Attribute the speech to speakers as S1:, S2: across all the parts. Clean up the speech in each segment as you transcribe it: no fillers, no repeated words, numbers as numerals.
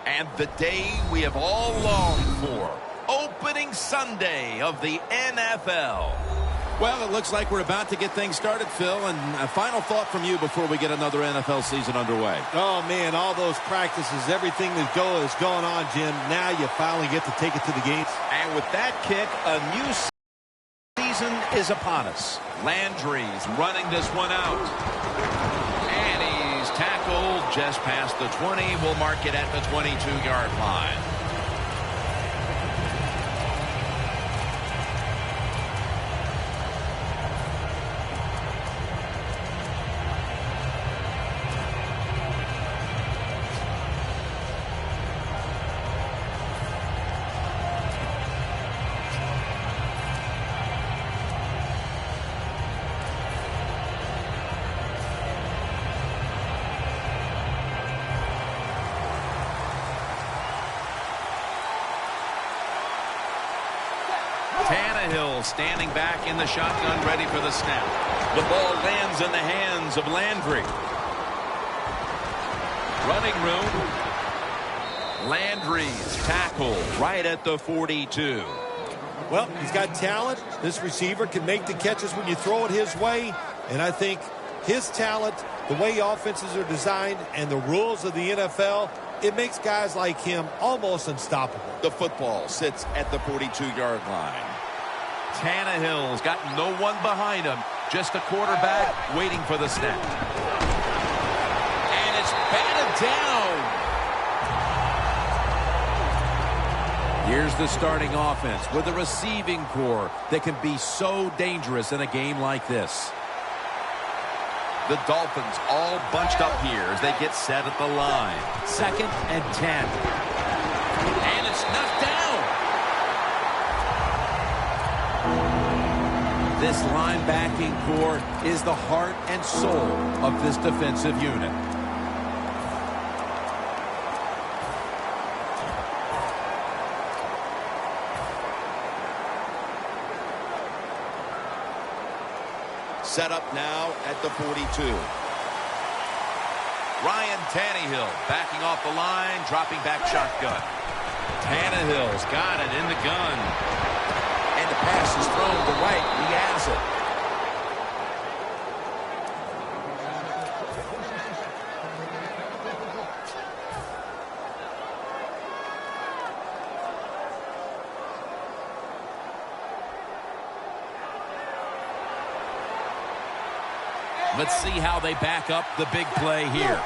S1: And the day we have all longed for. Opening Sunday of the NFL.
S2: Well, it looks like we're about to get things started, Phil. And a final thought from you before we get another NFL season underway.
S3: Oh, man, all those practices, everything is going on, Jim. Now you finally get to take it to the games.
S2: And with that kick, a new season is upon us.
S1: Landry's running this one out. And he's tackled just past the 20. We'll mark it at the 22-yard line. Tannehill standing back in the shotgun, ready for the snap. The ball lands in the hands of Landry. Running room. Landry's tackle right at the 42.
S3: Well, he's got talent. This receiver can make the catches when you throw it his way. And I think his talent, the way offenses are designed, and the rules of the NFL, it makes guys like him almost unstoppable.
S2: The football sits at the 42-yard line.
S1: Tannehill's got no one behind him. Just a quarterback waiting for the snap. And it's batted down.
S2: Here's the starting offense with a receiving core that can be so dangerous in a game like this.
S1: The Dolphins all bunched up here as they get set at the line. 2nd and 10. And it's knocked down.
S2: This linebacking core is the heart and soul of this defensive unit.
S1: Set up now at the 42. Ryan Tannehill backing off the line, dropping back shotgun. Tannehill's got it in the gun. And the pass is thrown to right. He has it. Let's see how they back up the big play here.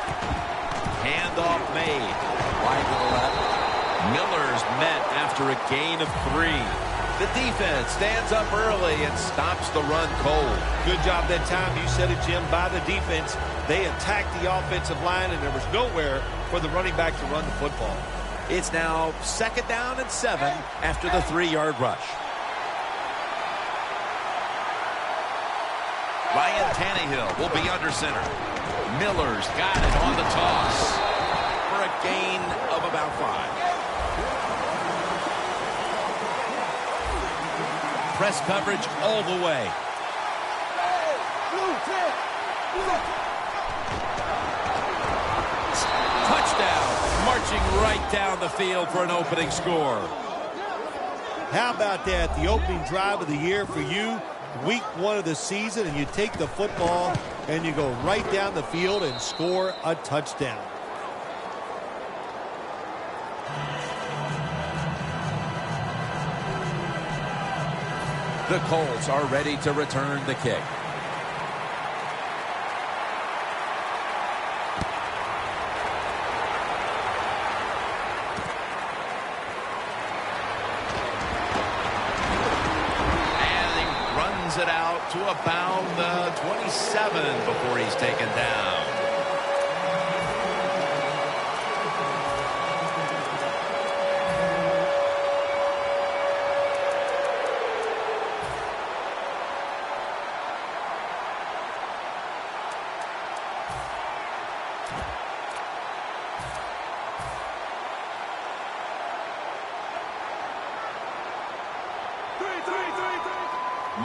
S1: Handoff made. Wide to the left. Miller's met after a gain of 3. The defense stands up early and stops the run cold.
S3: Good job that time. You said it, Jim, by the defense. They attacked the offensive line, and there was nowhere for the running back to run the football.
S2: It's now 2nd down and 7 after the 3-yard rush.
S1: Ryan Tannehill will be under center. Miller's got it on the toss for a gain of about 5.
S2: Press coverage all the way. Touchdown. Marching right down the field for an opening score.
S3: How about that? The opening drive of the year for you. Week 1 of the season, and you take the football and you go right down the field and score a touchdown.
S2: The Colts are ready to return the kick.
S1: It out to about the 27 before he's taken down.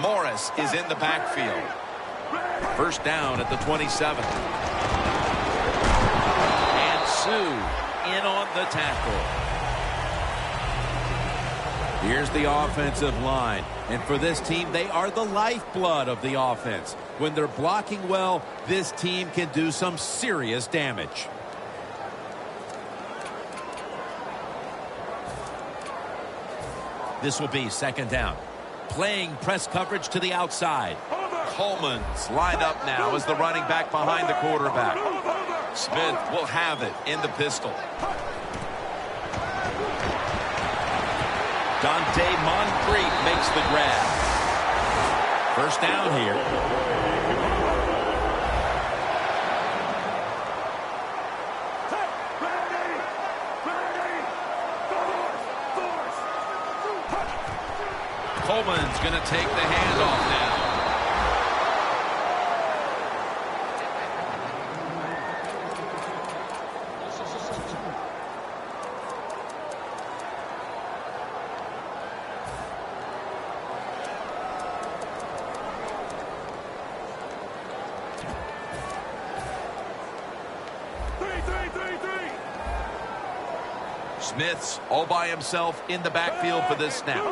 S1: Morris is in the backfield. 1st down at the 27. And Sue in on the tackle. Here's the offensive line. And for this team, they are the lifeblood of the offense. When they're blocking well, this team can do some serious damage. This will be second down. Playing press coverage to the outside. Coleman's lined up now as the running back behind the quarterback. Smith will have it in the pistol. Dante Moncrief makes the grab. First down here. Coleman's going to take the handoff now. Smith's all by himself in the backfield for this snap.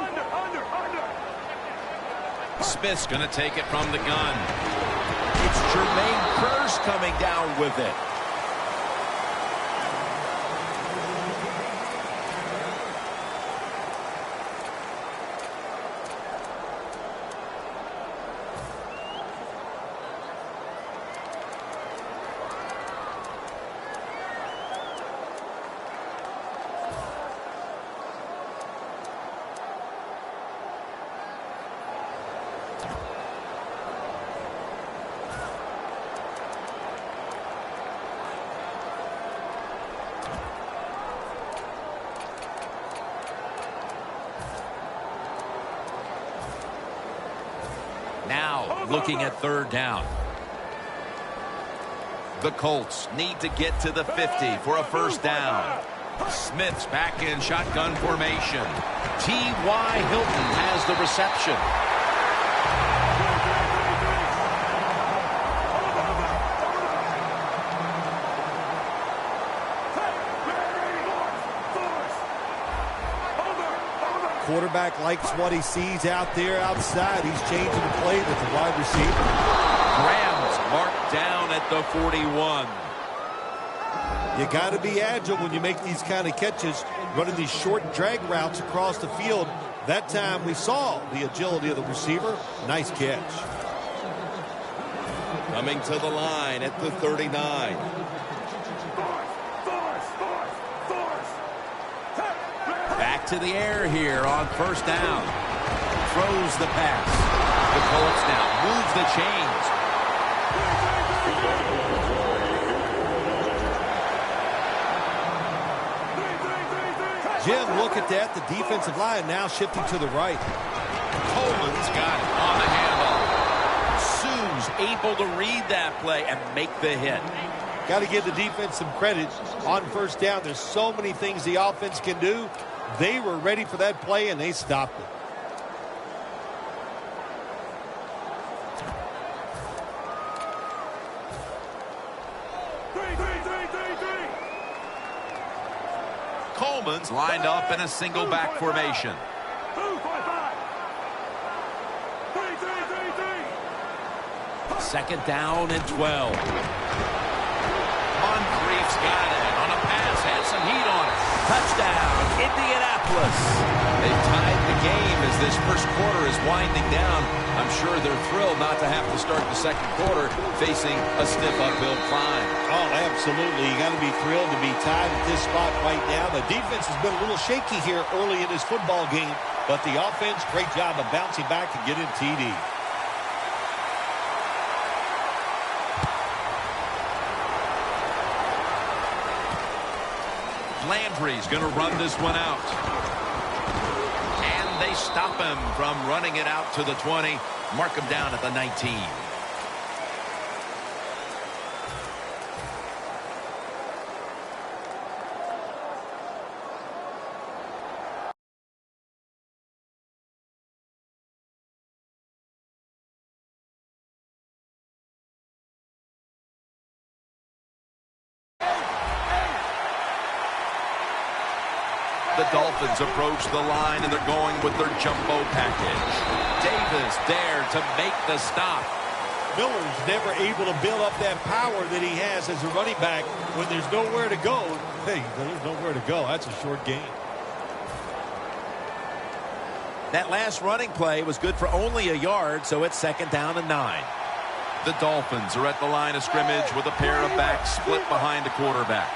S1: Smith's going to take it from the gun. It's Jermaine Kearse coming down with it. Now looking at third down. The Colts need to get to the 50 for a first down. Smith's back in shotgun formation. T.Y. Hilton has the reception.
S3: Quarterback likes what he sees out there outside. He's changing the play with the wide receiver.
S1: Graham's marked down at the 41.
S3: You got to be agile when you make these kind of catches, running these short drag routes across the field. That time we saw the agility of the receiver. Nice catch.
S2: Coming to the line at the 39.
S1: Back to the air here on first down. Throws the pass. The Colts now moves the chains.
S3: Jim, look at that. The defensive line now shifting to the right.
S1: Coleman's got it on the handoff. Sue's able to read that play and make the hit.
S3: Got to give the defense some credit on first down. There's so many things the offense can do. They were ready for that play, and they stopped it.
S1: Coleman's lined up in a single back formation. Second down and 12. Moncrief's got it on a pass, has some heat on it. Touchdown, Indianapolis. They've tied the game as this first quarter is winding down. I'm sure they're thrilled not to have to start the second quarter facing a stiff uphill climb.
S3: Oh, absolutely. You got to be thrilled to be tied at this spot right now. The defense has been a little shaky here early in this football game, but the offense, great job of bouncing back and getting TD.
S1: Landry's going to run this one out. And they stop him from running it out to the 20. Mark him down at the 19. The Dolphins approach the line, and they're going with their jumbo package. Davis there to make the stop.
S3: Miller's never able to build up that power that he has as a running back when there's nowhere to go. Hey, there's nowhere to go. That's a short game.
S2: That last running play was good for only a yard, so it's 2nd down and 9.
S1: The Dolphins are at the line of scrimmage with a pair of backs split behind the quarterback.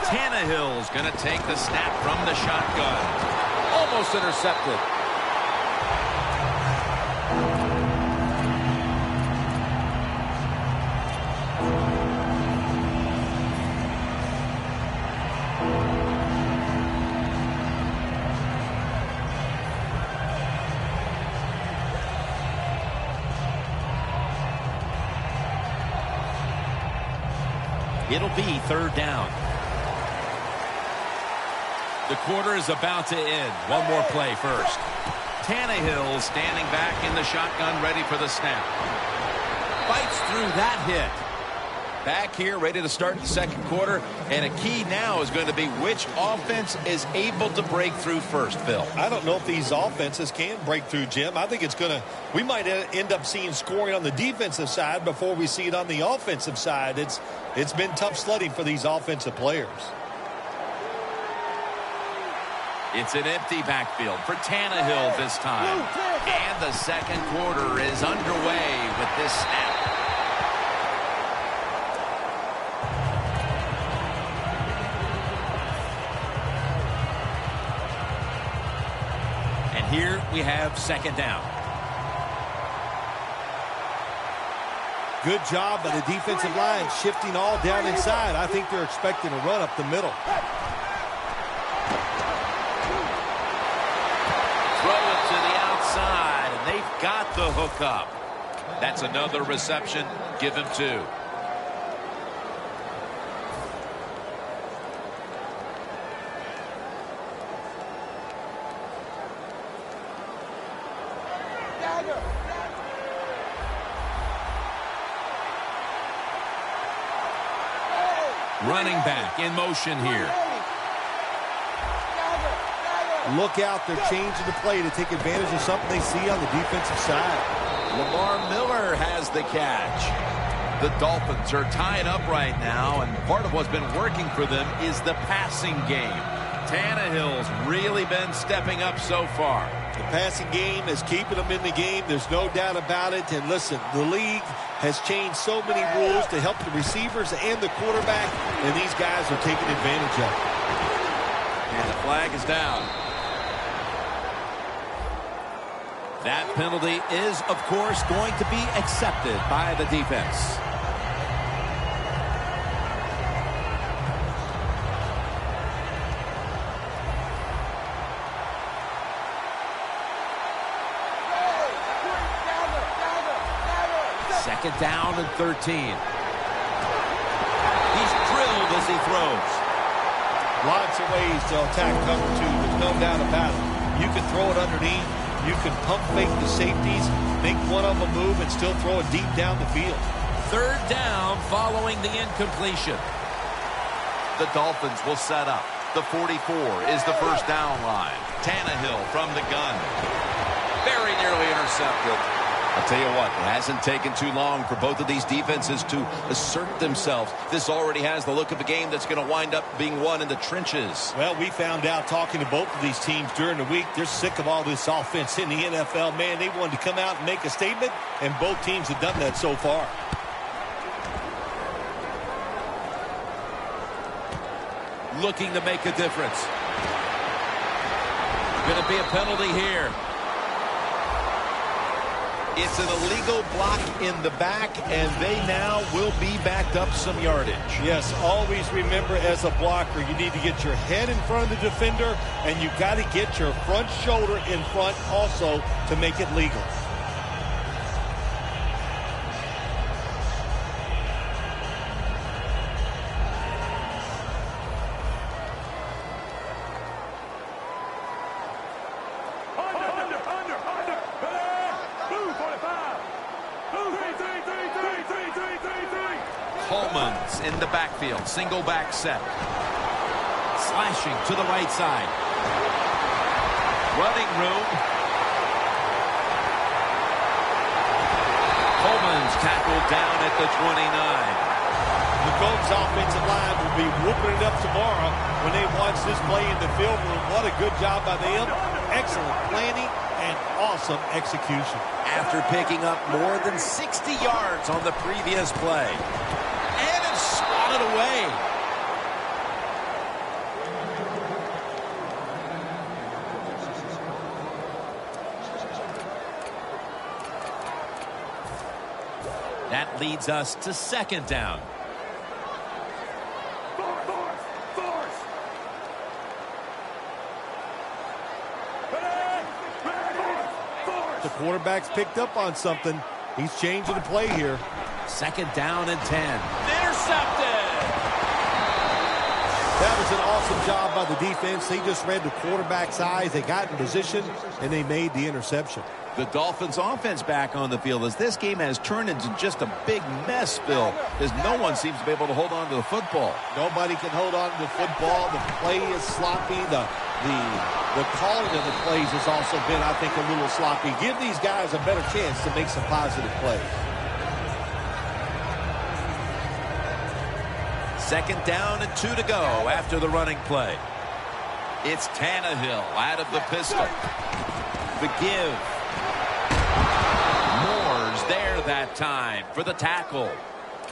S1: Tannehill's going to take the snap from the shotgun.
S2: Almost intercepted.
S1: It'll be 3rd down. The quarter is about to end. One more play first. Tannehill standing back in the shotgun, ready for the snap.
S2: Fights through that hit. Back here, ready to start the 2nd quarter. And a key now is going to be which offense is able to break through first, Phil.
S3: I don't know if these offenses can break through, Jim. I think it's going to, we might end up seeing scoring on the defensive side before we see it on the offensive side. It's been tough sledding for these offensive players.
S1: It's an empty backfield for Tannehill this time. And the 2nd quarter is underway with this snap. And here we have 2nd down.
S3: Good job by the defensive line shifting all down inside. I think they're expecting a run up the middle.
S1: And they've got the hook up. That's another reception. Give him 2. Running back in motion here.
S3: Look out, they're changing the play to take advantage of something they see on the defensive side.
S1: Lamar Miller has the catch. The Dolphins are tied up right now, and part of what's been working for them is the passing game. Tannehill's really been stepping up so far.
S3: The passing game is keeping them in the game. There's no doubt about it. And listen, the league has changed so many rules to help the receivers and the quarterback, and these guys are taking advantage of it.
S1: And the flag is down. That penalty is, of course, going to be accepted by the defense. Second down and 13. He's drilled as he throws.
S3: Lots of ways to attack cover 2. There's no doubt about it. You can throw it underneath. You can pump fake the safeties, make one of them move, and still throw it deep down the field.
S1: 3rd down following the incompletion. The Dolphins will set up. The 44 is the first down line. Tannehill from the gun. Very nearly intercepted.
S2: I'll tell you what, it hasn't taken too long for both of these defenses to assert themselves. This already has the look of a game that's going to wind up being won in the trenches.
S3: Well, we found out talking to both of these teams during the week, they're sick of all this offense in the NFL. Man, they wanted to come out and make a statement, and both teams have done that so far.
S1: Looking to make a difference. Going to be a penalty here.
S2: It's an illegal block in the back, and they now will be backed up some yardage.
S3: Yes, always remember as a blocker, you need to get your head in front of the defender, and you got to get your front shoulder in front also to make it legal.
S1: Coleman's in the backfield. Single back set. Slashing to the right side. Running room. Coleman's tackled down at the 29.
S3: The Colts offensive line will be whooping it up tomorrow when they watch this play in the film room. What a good job by them. Excellent planning and awesome execution.
S1: After picking up more than 60 yards on the previous play. And it's swatted away. That leads us to second down.
S3: The quarterback's picked up on something. He's changing the play here.
S1: Second down and 10. Intercepted!
S3: That was an awesome job by the defense. They just read the quarterback's eyes. They got in position, and they made the interception.
S2: The Dolphins offense back on the field as this game has turned into just a big mess, Bill, as no one seems to be able to hold on to the football.
S3: Nobody can hold on to the football. The play is sloppy. The calling of the plays has also been, I think, a little sloppy. Give these guys a better chance to make some positive plays.
S1: Second down and 2 to go after the running play. It's Tannehill out of the pistol. The give. Moore's there that time for the tackle.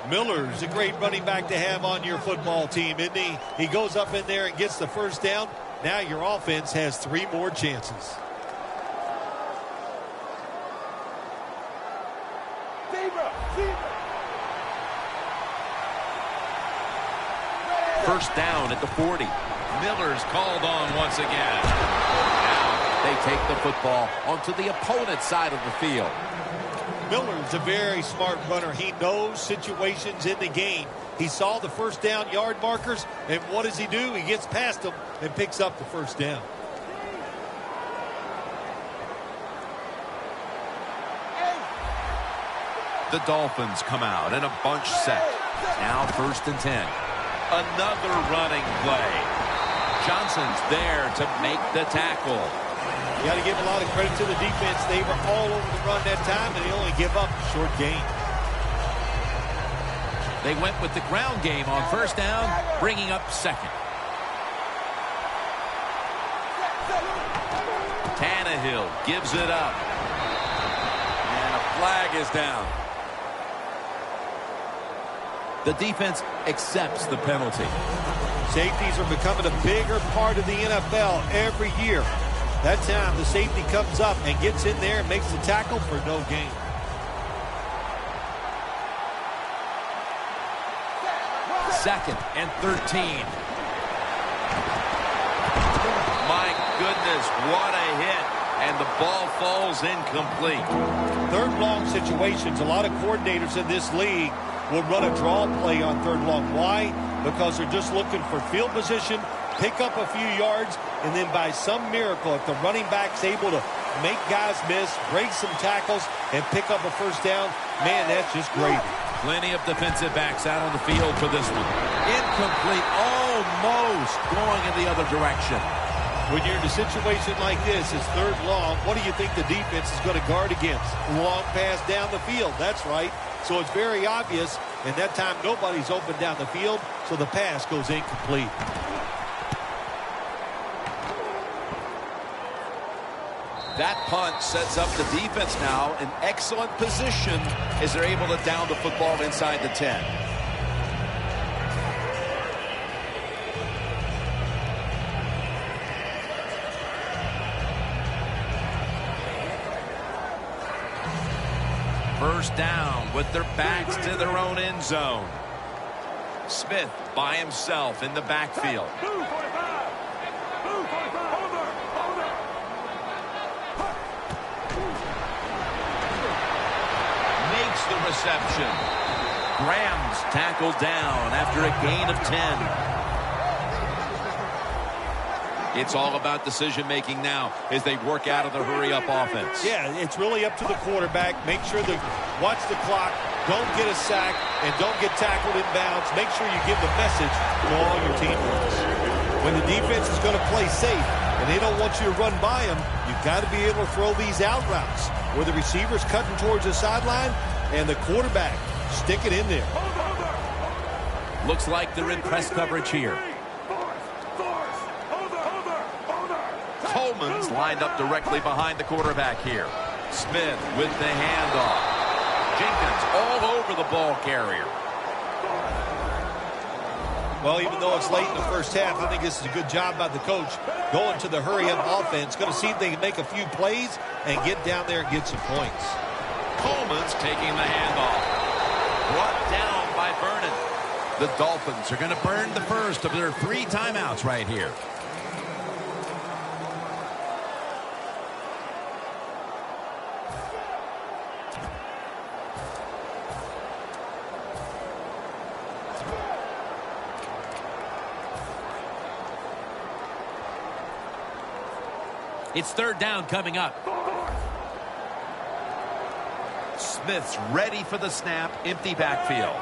S3: Miller's a great running back to have on your football team, isn't he? He goes up in there and gets the first down. Now your offense has 3 more chances.
S1: First down at the 40. Miller's called on once again. Now they take the football onto the opponent's side of the field.
S3: Miller's a very smart runner. He knows situations in the game. He saw the first down yard markers, and what does he do? He gets past them and picks up the first down.
S1: The Dolphins come out in a bunch set. Now first and 10. Another running play. Johnson's there to make the tackle.
S3: You got to give a lot of credit to the defense. They were all over the run that time, and they only give up a short gain.
S1: They went with the ground game on first down, bringing up second. Tannehill gives it up. And a flag is down. The defense accepts the penalty.
S3: Safeties are becoming a bigger part of the NFL every year. That time, the safety comes up and gets in there and makes the tackle for no gain.
S1: Second and 13. My goodness, what a hit. And the ball falls incomplete.
S3: Third long situations, a lot of coordinators in this league will run a draw play on third long. Why? Because they're just looking for field position, pick up a few yards, and then by some miracle, if the running back's able to make guys miss, break some tackles, and pick up a first down, man, that's just great.
S1: Plenty of defensive backs out on the field for this one. Incomplete, almost going in the other direction.
S3: When you're in a situation like this, it's third long, what do you think the defense is going to guard against? Long pass down the field, that's right. So it's very obvious, and that time nobody's open down the field, so the pass goes incomplete.
S2: That punt sets up the defense now in excellent position as they're able to down the football inside the 10.
S1: First down with their backs to their own end zone. Smith by himself in the backfield. Makes the reception. Graham's tackled down after a gain of 10. It's all about decision-making now as they work out of the hurry-up offense.
S3: Yeah, it's really up to the quarterback. Make sure to watch the clock, don't get a sack, and don't get tackled in bounds. Make sure you give the message to all your teammates. When the defense is going to play safe and they don't want you to run by them, you've got to be able to throw these out routes where the receiver's cutting towards the sideline and the quarterback stick it in there.
S1: Looks like they're in press coverage here. Coleman's lined up directly behind the quarterback here. Smith with the handoff. Jenkins all over the ball carrier.
S3: Well, even though it's late in the first half, I think this is a good job by the coach going to the hurry-up offense. Going to see if they can make a few plays and get down there and get some points.
S1: Coleman's taking the handoff. Brought down by Vernon. The Dolphins are going to burn the first of their 3 timeouts right here. It's 3rd down coming up. Smith's ready for the snap. Empty backfield.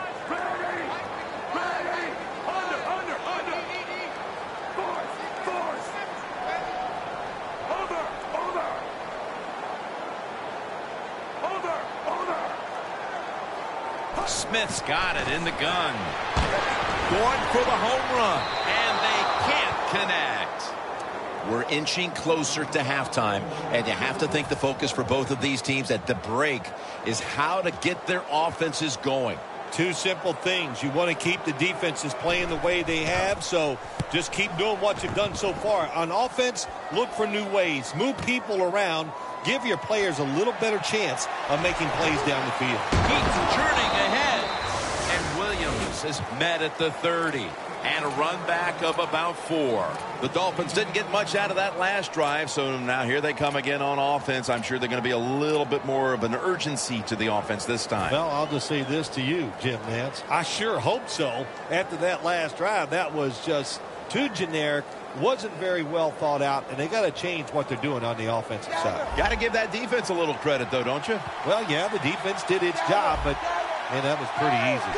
S1: Smith's got it in the gun. Going for the home run. And they can't connect. We're inching closer to halftime, and you have to think the focus for both of these teams at the break is how to get their offenses going.
S3: 2 simple things. You want to keep the defenses playing the way they have, so just keep doing what you've done so far. On offense, look for new ways. Move people around. Give your players a little better chance of making plays down the field.
S1: Keeps churning ahead, and Williams is met at the 30. And a run back of about 4. The Dolphins didn't get much out of that last drive, so now here they come again on offense. I'm sure they're going to be a little bit more of an urgency to the offense this time.
S3: Well, I'll just say this to you, Jim Nance. I sure hope so. After that last drive, that was just too generic, wasn't very well thought out, and they got to change what they're doing on the offensive side.
S1: Got to give that defense a little credit, though, don't you?
S3: Well, yeah, the defense did its job, but, man, that was pretty easy.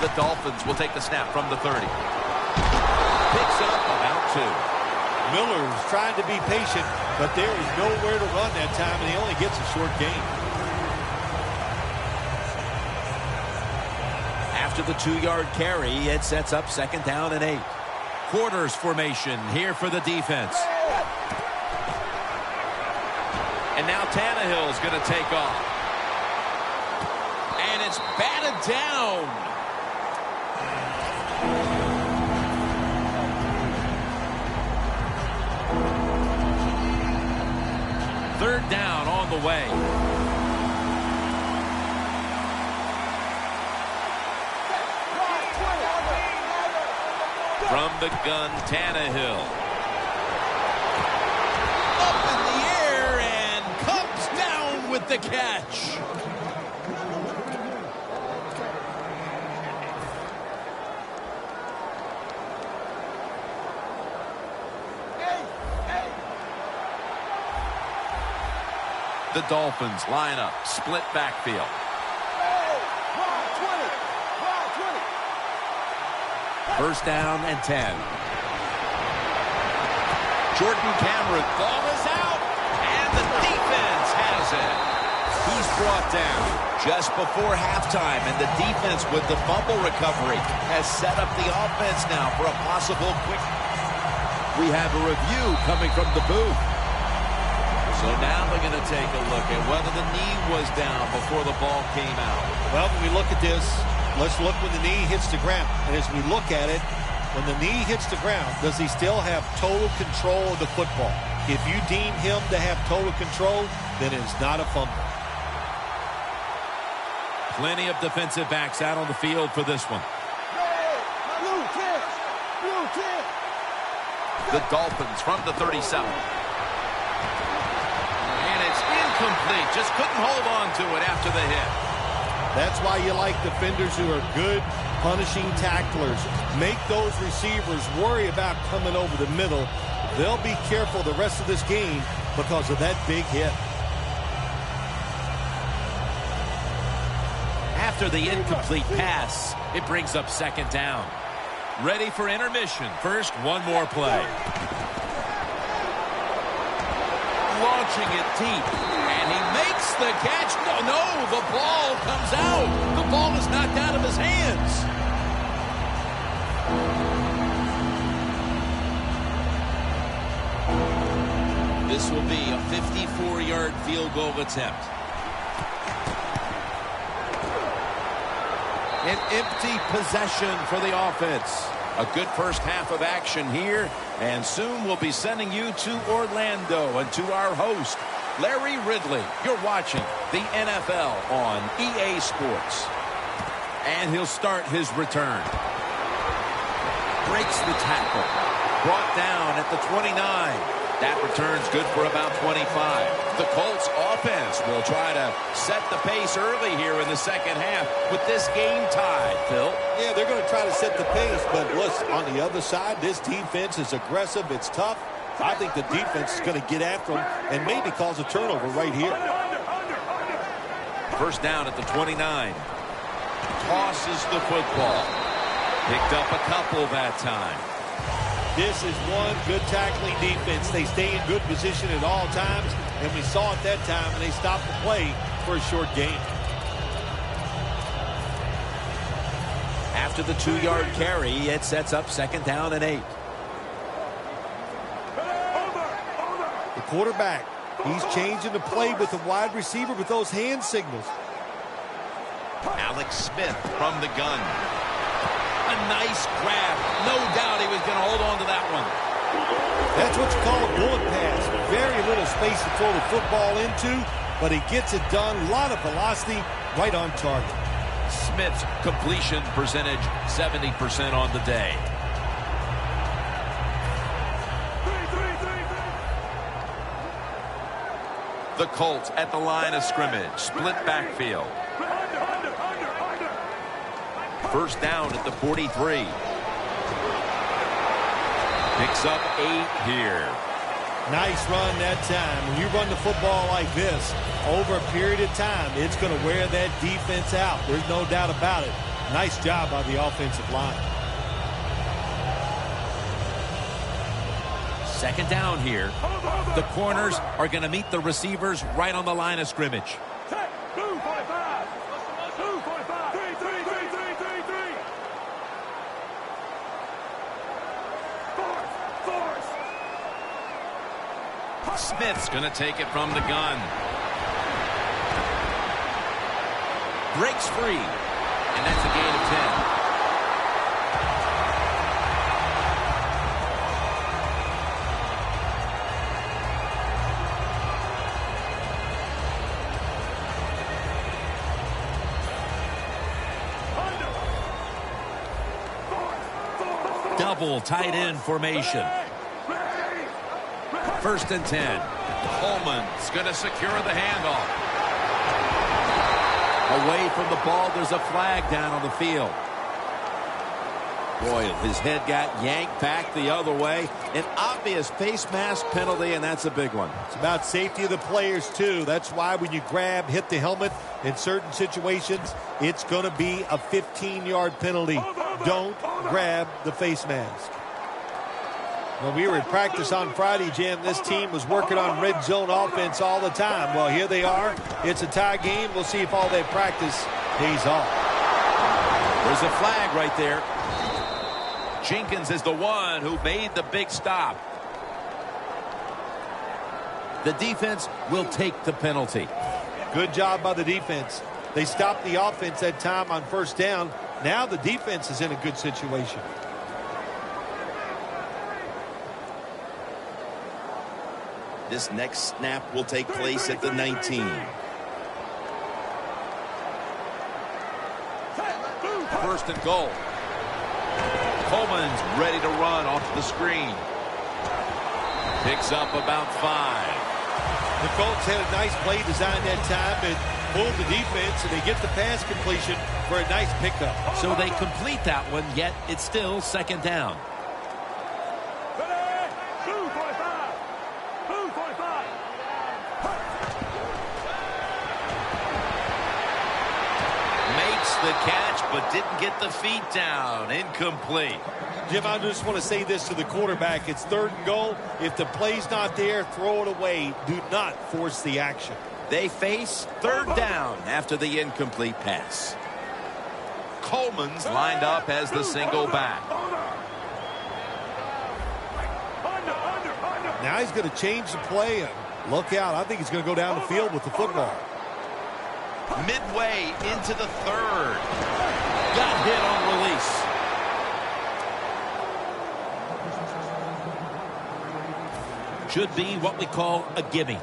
S1: The Dolphins will take the snap from the 30. Picks up about 2.
S3: Miller's trying to be patient, but there is nowhere to run that time, and he only gets a short gain.
S1: After the 2-yard carry, it sets up 2nd down and 8. Quarters formation here for the defense. And now Tannehill's going to take off. And it's batted down. Third down on the way. From the gun, Tannehill. Up in the air and comes down with the catch. The Dolphins line up, split backfield. First down and 10. Jordan Cameron, ball is out, and the defense has it. He's brought down just before halftime, and the defense with the fumble recovery has set up the offense now for a possible quick. We have a review coming from the booth. So now we're going to take a look at whether the knee was down before the ball came out.
S3: Well, when we look at this, let's look when the knee hits the ground. And as we look at it, when the knee hits the ground, does he still have total control of the football? If you deem him to have total control, then it's not a fumble.
S1: Plenty of defensive backs out on the field for this one. The Dolphins from the 37. Incomplete. Just couldn't hold on to it after the hit.
S3: That's why you like defenders who are good, punishing tacklers. Make those receivers worry about coming over the middle. They'll be careful the rest of this game because of that big hit.
S1: After the incomplete pass, it brings up 2nd down. Ready for intermission. First, one more play. Launching it deep, and he makes the catch. No, the ball comes out. The ball is knocked out of his hands. This will be a 54-yard field goal attempt. An empty possession for the offense. A good first half of action here, and soon we'll be sending you to Orlando and to our host, Larry Ridley. You're watching the NFL on EA Sports. And he'll start his return. Breaks the tackle. Brought down at the 29. That return's good for about 25. The Colts offense will try to set the pace early here in the second half with this game tied, Phil.
S3: Yeah, they're going to try to set the pace, but listen, on the other side, this defense is aggressive. It's tough. I think the defense is going to get after them and maybe cause a turnover right here.
S1: First down at the 29. Tosses the football. Picked up a couple that time.
S3: This is one good tackling defense. They stay in good position at all times, and we saw it that time, and they stopped the play for a short gain.
S1: After the 2-yard carry, it sets up second down and 8.
S3: The quarterback, he's changing the play with the wide receiver with those hand signals.
S1: Alex Smith from the gun. A nice grab. No doubt he was going to hold on to that one.
S3: That's what you call a bullet pass. Very little space to throw the football into, but he gets it done. A lot of velocity, right on target.
S1: Smith's completion percentage, 70% on the day. The Colts at the line of scrimmage. Split backfield. First down at the 43. Picks up 8 here.
S3: Nice run that time. When you run the football like this, over a period of time, it's going to wear that defense out. There's no doubt about it. Nice job by the offensive line.
S1: Second down here. The corners are going to meet the receivers right on the line of scrimmage. Smith's going to take it from the gun. Breaks free. And that's a gain of 10. Double tight end formation. First and 10. Coleman's going to secure the handoff. Away from the ball, there's a flag down on the field. Boy, his head got yanked back the other way. An obvious face mask penalty, and that's a big one.
S3: It's about safety of the players, too. That's why when you grab, hit the helmet in certain situations, it's going to be a 15-yard penalty. Don't grab the face mask. Well, we were in practice on Friday, Jim. This team was working on red zone offense all the time. Well, here they are. It's a tie game. We'll see if all that practice pays off.
S1: There's a flag right there. Jenkins is the one who made the big stop. The defense will take the penalty.
S3: Good job by the defense. They stopped the offense that time on first down. Now the defense is in a good situation.
S1: This next snap will take place at the 19. First and goal. Coleman's ready to run off the screen. Picks up about 5.
S3: The Colts had a nice play design that time and pulled the defense, and they get the pass completion for a nice pickup.
S1: So they complete that one, yet it's still second down. The catch
S2: catch, but didn't get the feet down. Incomplete.
S3: Jim, I just want to say this to the quarterback. It's 3rd and goal. If the play's not there, throw it away. Do not force the action.
S2: They face 3rd down after the incomplete pass. Coleman's lined up as the single back.
S3: Now he's going to change the play. And look out. I think he's going to go down the field with the football.
S2: Midway into the 3rd.
S1: Got hit on release. Should be what we call a gimme.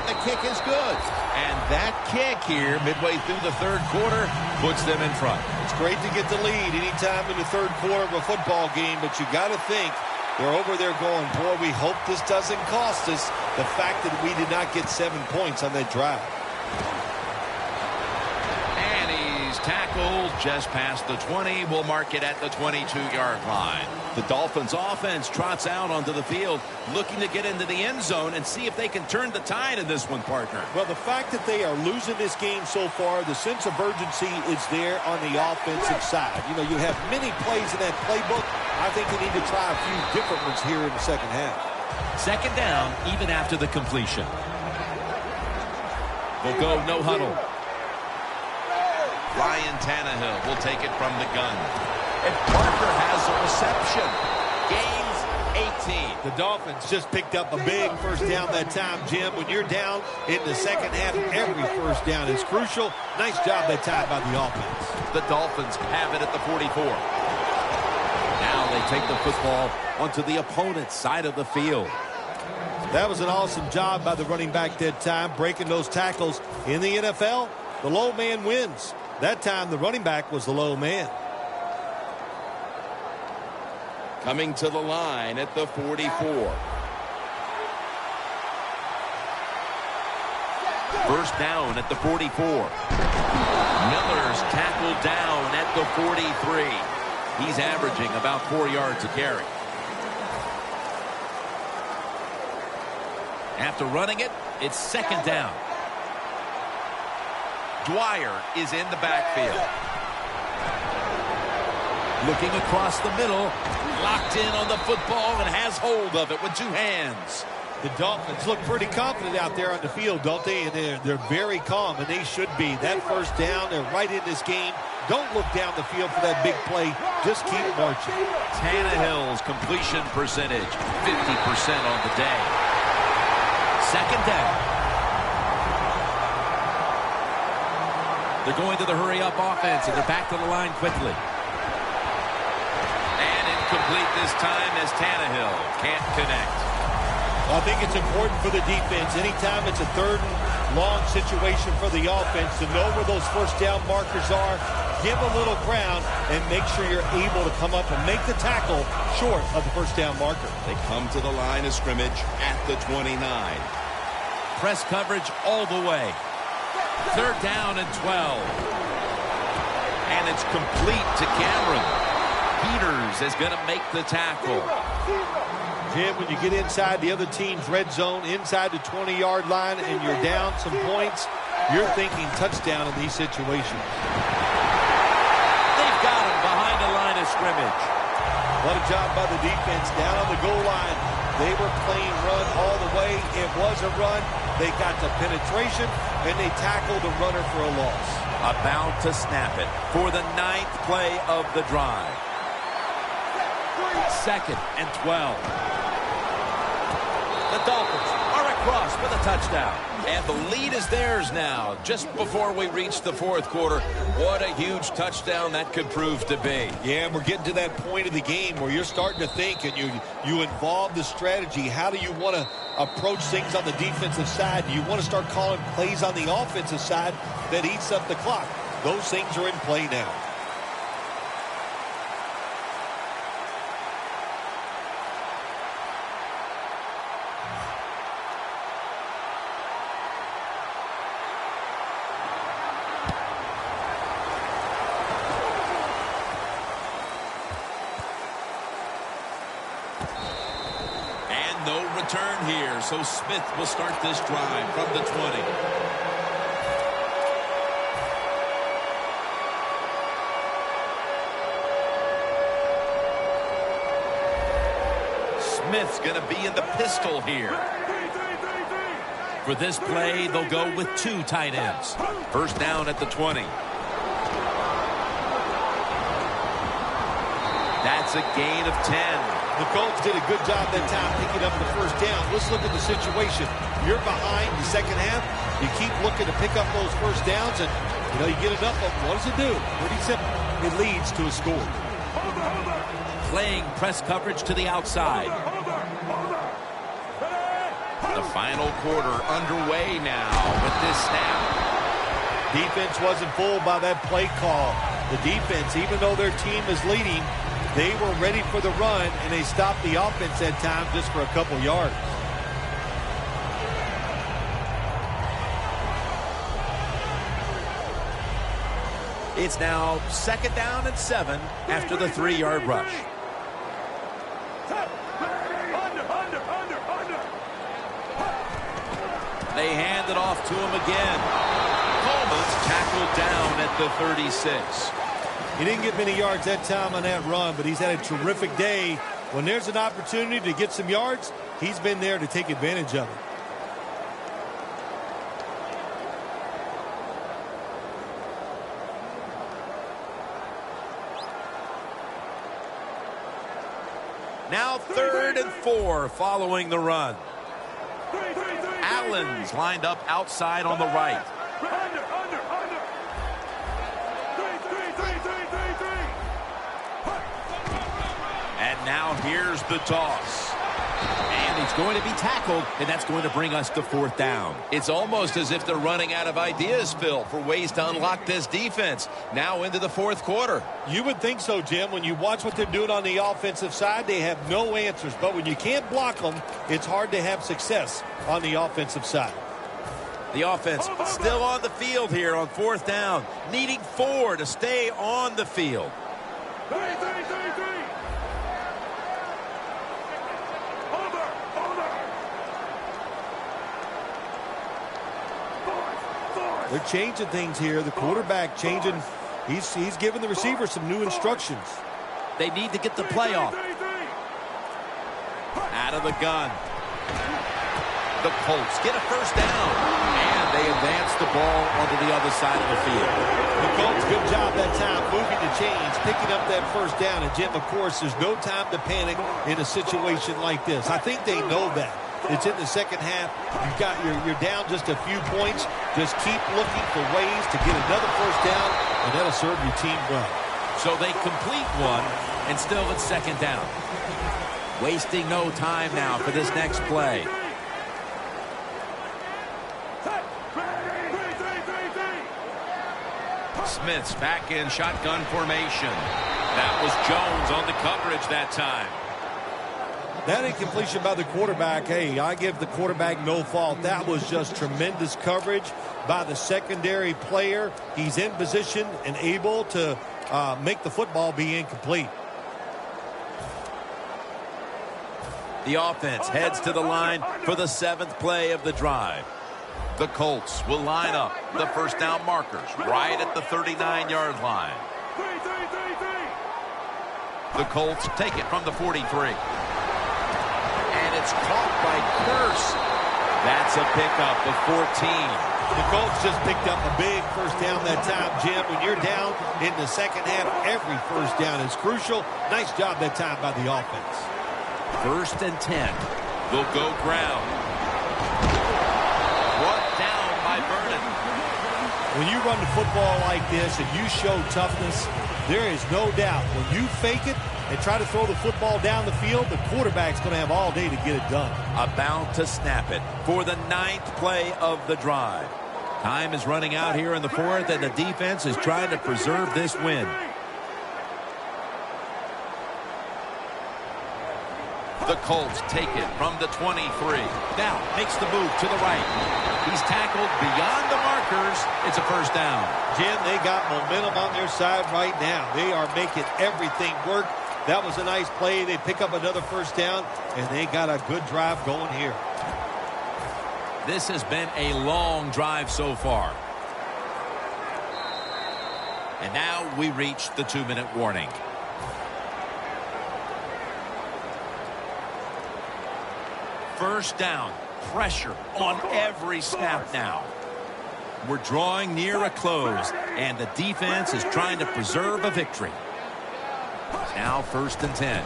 S2: The kick is good. And that kick here, midway through the 3rd quarter, puts them in front.
S3: It's great to get the lead anytime in the 3rd quarter of a football game, but you got to think they're over there going, boy, we hope this doesn't cost us. The fact that we did not get 7 points on that drive.
S2: And he's tackled just past the 20. We'll mark it at the 22-yard line.
S1: The Dolphins offense trots out onto the field, looking to get into the end zone and see if they can turn the tide in this one, partner.
S3: Well, the fact that they are losing this game so far, the sense of urgency is there on the offensive side. You know, you have many plays in that playbook. I think they need to try a few different ones here in the second half.
S1: 2nd down, even after the completion. We'll go no huddle.
S2: Ryan Tannehill will take it from the gun. And Parker has a reception. Gains 18.
S3: The Dolphins just picked up a big first down that time, Jim. When you're down in the second half, every first down is crucial. Nice job that time by the offense.
S2: The Dolphins have it at the 44.
S1: Now they take the football onto the opponent's side of the field.
S3: That was an awesome job by the running back that time, breaking those tackles. In the NFL, the low man wins. That time, the running back was the low man.
S2: Coming to the line at the 44.
S1: First down at the 44. Miller's tackled down at the 43. He's averaging about 4 yards a carry. After running it, it's 2nd down.
S2: Dwyer is in the backfield.
S1: Looking across the middle, locked in on the football and has hold of it with 2 hands.
S3: The Dolphins look pretty confident out there on the field, don't they? And they're very calm, and they should be. That first down, they're right in this game. Don't look down the field for that big play. Just keep marching.
S1: Tannehill's completion percentage, 50% on the day. 2nd down. They're going to the hurry-up offense, and they're back to the line quickly.
S2: And incomplete this time as Tannehill can't connect.
S3: I think it's important for the defense. Anytime it's a 3rd and long situation for the offense to know where those first down markers are, give a little ground, and make sure you're able to come up and make the tackle short of the first down marker.
S2: They come to the line of scrimmage at the 29.
S1: Press coverage all the way. 3rd down and 12.
S2: And it's complete to Cameron. Peters is going to make the tackle.
S3: Jim, when you get inside the other team's red zone, inside the 20-yard line, and you're down some points, you're thinking touchdown in these situations.
S1: They've got him behind the line of scrimmage.
S3: What a job by the defense down on the goal line. They were playing run all the way. It was a run. They got the penetration, and they tackled the runner for a loss.
S1: About to snap it for the 9th play of the drive. 2nd and 12. The Dolphins are across with a touchdown.
S2: And the lead is theirs now. Just before we reach the 4th quarter, what a huge touchdown that could prove to be.
S3: Yeah, and we're getting to that point of the game where you're starting to think and you involve the strategy. How do you want to approach things on the defensive side? Do you want to start calling plays on the offensive side that eats up the clock? Those things are in play now.
S2: No return here, so Smith will start this drive from the 20. Smith's going to be in the pistol here.
S1: For this play, they'll go with 2 tight ends. First down at the 20. That's a gain of 10.
S3: The Colts did a good job that time picking up the first down. Let's look at the situation. You're behind the second half. You keep looking to pick up those first downs, and you get enough of them. What does it do? Pretty simple. It leads to a score.
S1: Playing press coverage to the outside.
S2: The final quarter underway now with this snap.
S3: Defense wasn't fooled by that play call. The defense, even though their team is leading, they were ready for the run, and they stopped the offense that time just for a couple yards.
S1: It's now 2nd down and 7 after the 3-yard rush. They hand it off to him again. Coleman's tackled down at the 36.
S3: He didn't get many yards that time on that run, but he's had a terrific day. When there's an opportunity to get some yards, he's been there to take advantage of it.
S1: Now 3rd and 4 following the run. Allen's lined up outside on the right. And now here's the toss. And he's going to be tackled, and that's going to bring us to 4th down.
S2: It's almost as if they're running out of ideas, Phil, for ways to unlock this defense. Now into the 4th quarter.
S3: You would think so, Jim. When you watch what they're doing on the offensive side, they have no answers. But when you can't block them, it's hard to have success on the offensive side.
S1: The offense still on the field here on 4th down, needing 4 to stay on the field.
S3: They're changing things here. The quarterback changing. He's giving the receiver some new instructions.
S1: They need to get the play off. Out of the gun. The Colts get a first down. And they advance the ball onto the other side of the field.
S3: The Colts, good job that time moving the chains, picking up that first down. And, Jim, of course, there's no time to panic in a situation like this. I think they know that. It's in the second half. You're down just a few points. Just keep looking for ways to get another first down, and that'll serve your team well.
S1: So they complete one, and still it's 2nd down. Wasting no time now for this next play. Smith's back in shotgun formation. That was Jones on the coverage that time.
S3: That incompletion by the quarterback, hey, I give the quarterback no fault. That was just tremendous coverage by the secondary player. He's in position and able to make the football be incomplete.
S1: The offense heads to the line for the 7th play of the drive. The Colts will line up the first down markers right at the 39-yard line. The Colts take it from the 43. It's caught by Curse. That's a pickup of 14.
S3: The Colts just picked up a big first down that time, Jim. When you're down in the second half, every first down is crucial. Nice job that time by the offense.
S1: 1st and 10. They'll go ground. Brought down by Vernon.
S3: When you run the football like this and you show toughness, there is no doubt when you fake it and try to throw the football down the field, the quarterback's going to have all day to get it done.
S1: About to snap it for the 9th play of the drive. Time is running out here in the 4th, and the defense is trying to preserve this win. The Colts take it from the 23. Now makes the move to the right. He's tackled beyond the markers. It's a first down.
S3: Jim, they got momentum on their side right now. They are making everything work. That was a nice play. They pick up another first down, and they got a good drive going here.
S1: This has been a long drive so far. And now we reach the 2-minute warning. First down. Pressure on every snap now. We're drawing near a close, and the defense is trying to preserve a victory. Now 1st and 10.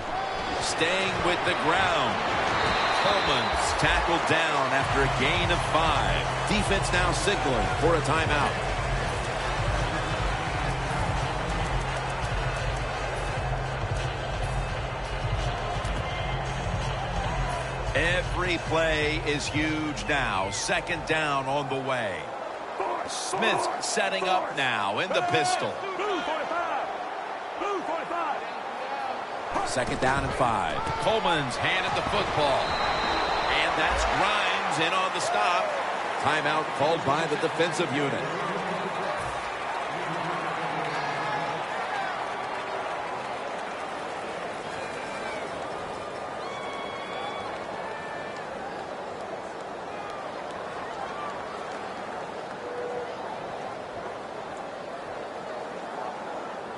S1: Staying with the ground. Coleman's tackled down after a gain of 5. Defense now signaling for a timeout. Every play is huge now. 2nd down on the way. Smith's setting up now in the pistol. 2nd down and 5. Coleman's handed the football. And that's Grimes in on the stop. Timeout called by the defensive unit.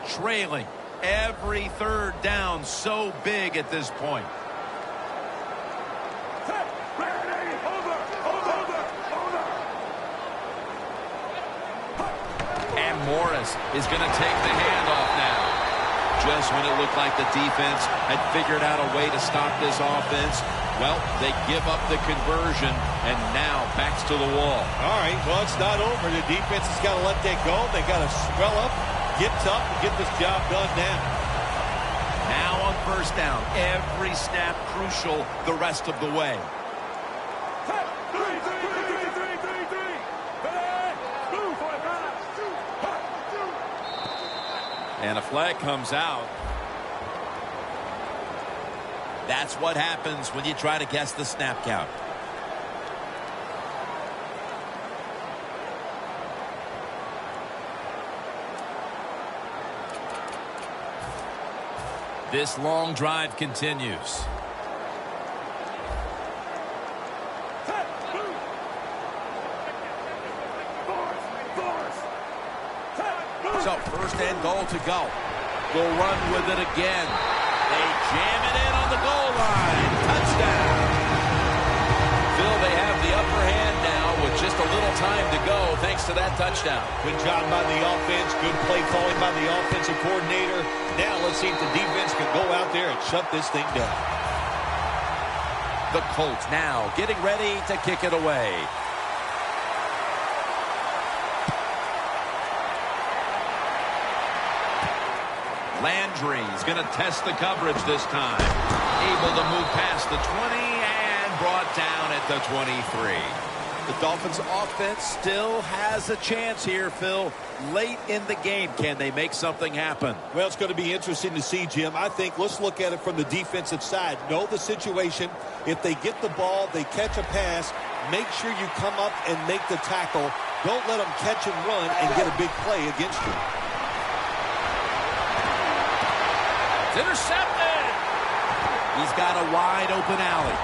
S1: Trailing. Every 3rd down so big at this point. And Morris is going to take the handoff now. Just when it looked like the defense had figured out a way to stop this offense, well, they give up the conversion, and now backs to the wall.
S3: All right, well, it's not over. The defense has got to let that go. They got to swell up, get tough, and get this job done now.
S1: Now on 1st down, every snap crucial the rest of the way. And a flag comes out. That's what happens when you try to guess the snap count. This long drive continues. So 1st and goal to go. We'll run with it again. They jam it in on the goal line. Touchdown. Phil, they have the upper hand now with just a little time to go thanks to that touchdown.
S3: Good job by the offense. Good play calling by the offensive coordinator. Now let's see if the defense can go out there and shut this thing down.
S1: The Colts now getting ready to kick it away. Landry's going to test the coverage this time. Able to move past the 20 and brought down at the 23. The Dolphins offense still has a chance here, Phil. Late in the game, can they make something happen?
S3: Well, it's going to be interesting to see, Jim. I think let's look at it from the defensive side. Know the situation. If they get the ball, they catch a pass, make sure you come up and make the tackle. Don't let them catch and run and get a big play against you.
S1: Intercepted. He's got a wide open alley.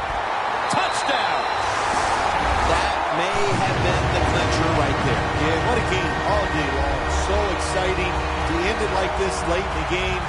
S1: Touchdown. That may have been the clincher right there.
S3: Yeah, what a game all day long. So exciting to end it like this late in the game.